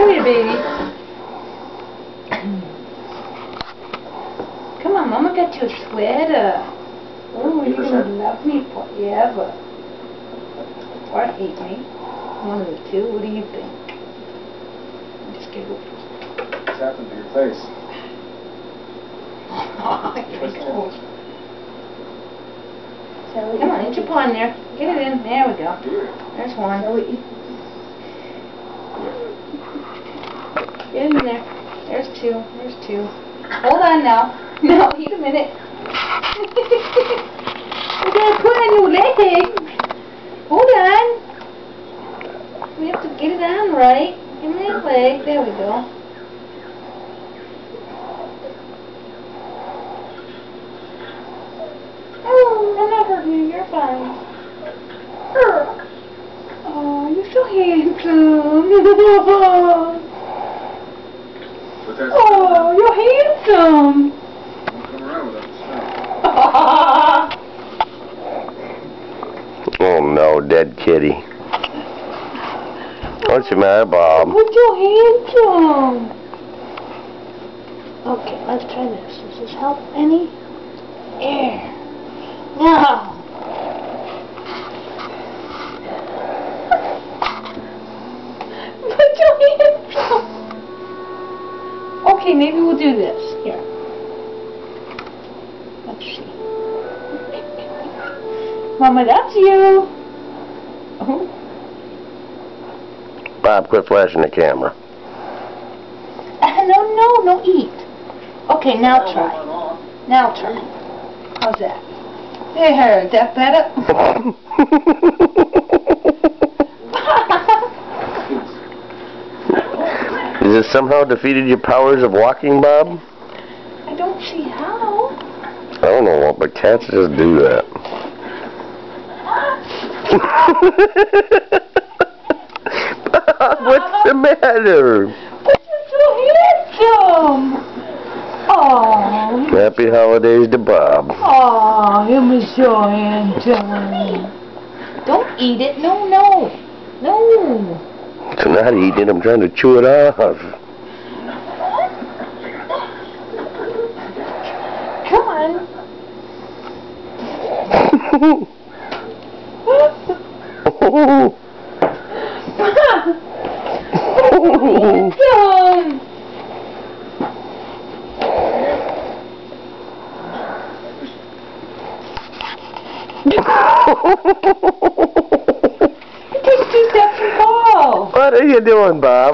here, baby. Come on, Mama got you a sweater. Oh, you're gonna love me forever. Or hate me. One of the two. What do you think? Just get over. What's happened to your face? Come on, get your paw in there. Get it in. There we go. There's one. Get in there. There's two. There's two. Hold on now. No, wait a minute. You gotta put on your leg. Hold on. We have to get it on right. Give me that leg. There we go. Oh, I'm not hurting you. You're fine. Oh, you're so handsome. Oh, you're handsome. Don't come around with that. Oh no, dead kitty. What's the matter, Bob? But you're handsome. Okay, let's try this. Does this help any? There. Now. But you're handsome. Okay, maybe we'll do this. Here. Let's see. Mama, that's you. Oh. Bob, quit flashing the camera. No, eat. Okay, now try. Now try. How's that? There, is that better? Has this somehow defeated your powers of walking, Bob? I don't see how. I don't know, but cats just do that. Bob, what's the matter? But you're so handsome. Oh. Happy holidays to Bob. Oh, he was so handsome. Don't eat it. No. So I'm not eating it, I'm trying to chew it off. Come on. Handsome. It takes 2 steps and fall. What are you doing, Bob?